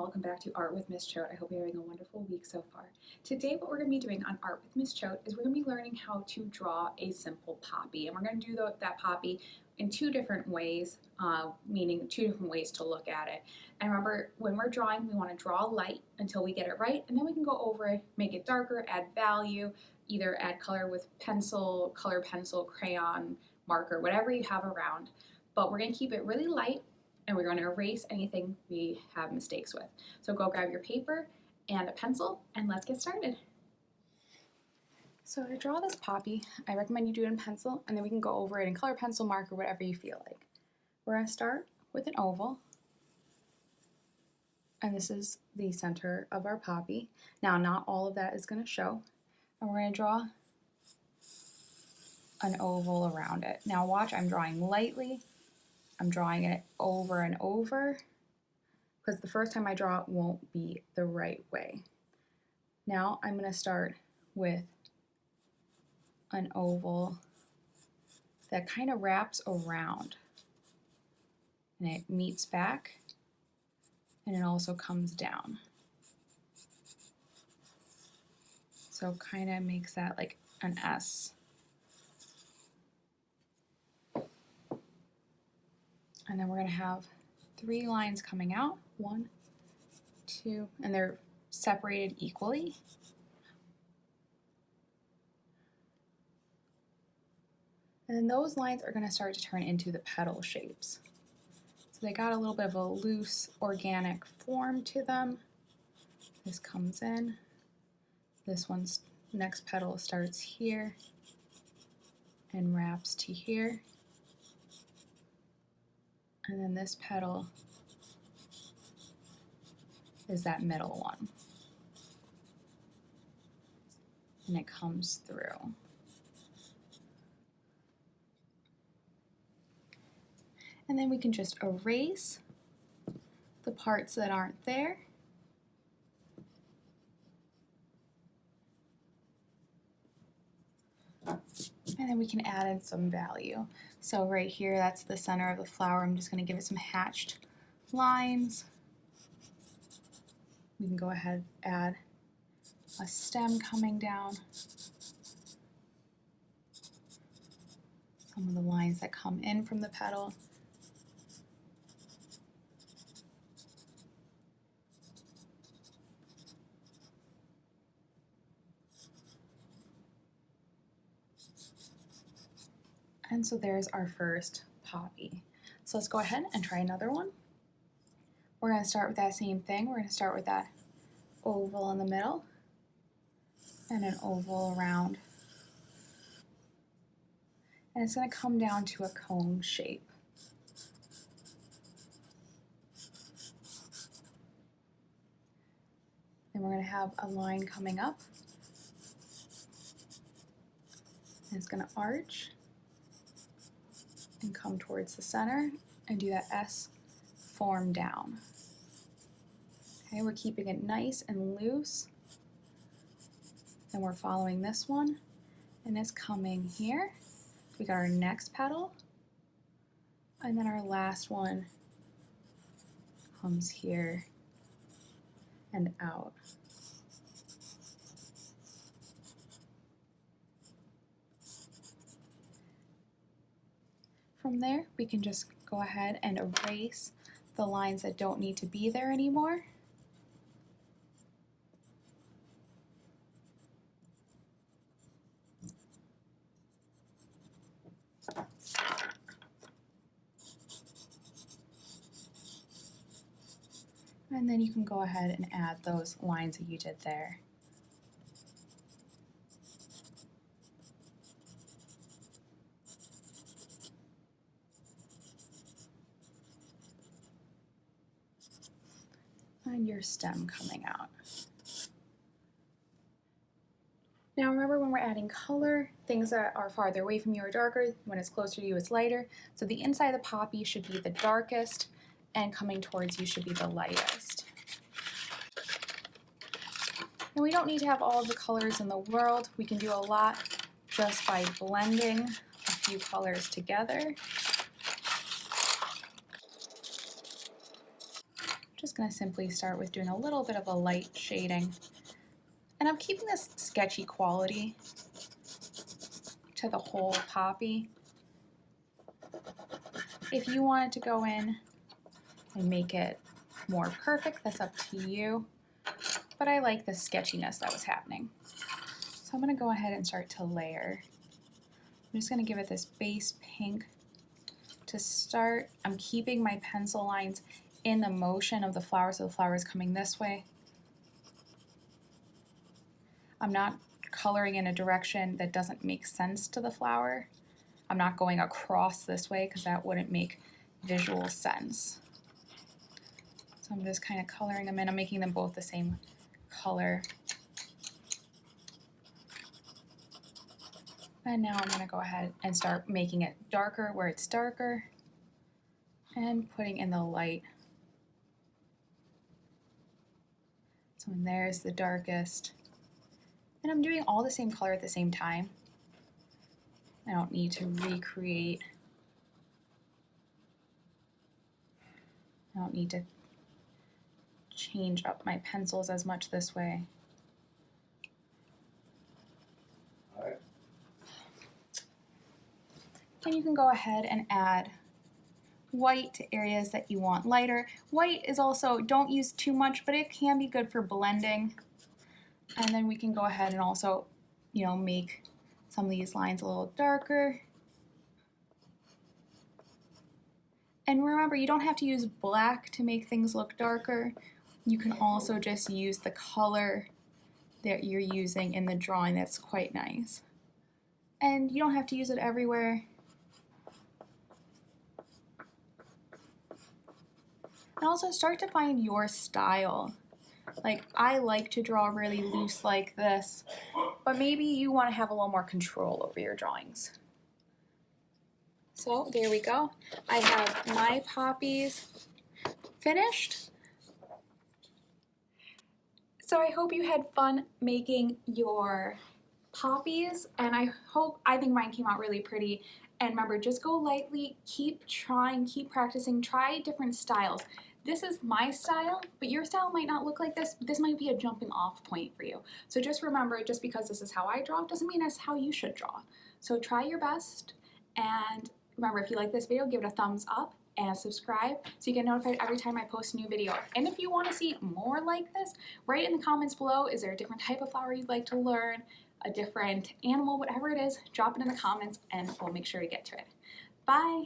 welcome back to Art with Miss Choate. I hope you're having a wonderful week so far. Today what we're going to be doing on Art with Miss Choate is we're going to be learning how to draw a simple poppy. And we're going to do that poppy in two different ways, meaning two different ways to look at it. And remember, when we're drawing, we want to draw light until we get it right, and then we can go over it, make it darker, add value, either add color with pencil, color pencil, crayon, marker, whatever you have around. But we're going to keep it really light, and we're going to erase anything we have mistakes with. So go grab your paper and a pencil, and let's get started. So to draw this poppy, I recommend you do it in pencil, and then we can go over it in color pencil, marker, whatever you feel like. We're going to start with an oval, and this is the center of our poppy. Now, not all of that is going to show, and we're going to draw an oval around it. Now watch, I'm drawing lightly. I'm drawing it over and over because the first time I draw it won't be the right way. Now I'm going to start with an oval that kind of wraps around, and it meets back, and it also comes down. So kind of makes that like an S. And then we're going to have 3 lines coming out, 1, 2, and they're separated equally. And then those lines are going to start to turn into the petal shapes. So they got a little bit of a loose, organic form to them. This comes in. This one's next petal starts here and wraps to here. And then this petal is that middle one. And it comes through. And then we can just erase the parts that aren't there. And then we can add in some value. So right here, that's the center of the flower. I'm just going to give it some hatched lines. We can go ahead and add a stem coming down. Some of the lines that come in from the petal. And so there's our first poppy. So let's go ahead and try another one. We're going to start with that same thing. We're going to start with that oval in the middle and an oval around. And it's going to come down to a cone shape. Then we're going to have a line coming up. And it's going to arch and come towards the center and do that S form down. Okay, we're keeping it nice and loose. Then we're following this one, and it's coming here. We got our next petal, and then our last one comes here and out. From there, we can just go ahead and erase the lines that don't need to be there anymore. And then you can go ahead and add those lines that you did there. And your stem coming out. Now remember, when we're adding color, things that are farther away from you are darker, when it's closer to you it's lighter. So the inside of the poppy should be the darkest, and coming towards you should be the lightest. And we don't need to have all of the colors in the world. We can do a lot just by blending a few colors together. Just going to simply start with doing a little bit of a light shading. And I'm keeping this sketchy quality to the whole poppy. If you wanted to go in and make it more perfect, that's up to you. But I like the sketchiness that was happening. So I'm going to go ahead and start to layer. I'm just going to give it this base pink to start. I'm keeping my pencil lines in the motion of the flower, so the flower is coming this way. I'm not coloring in a direction that doesn't make sense to the flower. I'm not going across this way because that wouldn't make visual sense. So I'm just kind of coloring them in. I'm making them both the same color. And now I'm going to go ahead and start making it darker where it's darker and putting in the light. So there's the darkest. And I'm doing all the same color at the same time. I don't need to recreate. I don't need to change up my pencils as much this way. And you can go ahead and add white to areas that you want lighter. White is also, don't use too much, but it can be good for blending. And then we can go ahead and also, make some of these lines a little darker. And remember, you don't have to use black to make things look darker. You can also just use the color that you're using in the drawing. That's quite nice. And you don't have to use it everywhere. And also start to find your style. Like, I like to draw really loose like this, but maybe you want to have a little more control over your drawings. So there we go. I have my poppies finished. So I hope you had fun making your poppies, and I think mine came out really pretty. And remember, just go lightly, keep trying, keep practicing, try different styles. This is my style, but your style might not look like this. This might be a jumping off point for you. So just remember, just because this is how I draw doesn't mean that's how you should draw. So try your best, and remember, if you like this video, give it a thumbs up and subscribe so you get notified every time I post a new video. And if you want to see more like this, write in the comments below, is there a different type of flower you'd like to learn, a different animal, whatever it is, drop it in the comments and we'll make sure to get to it. Bye!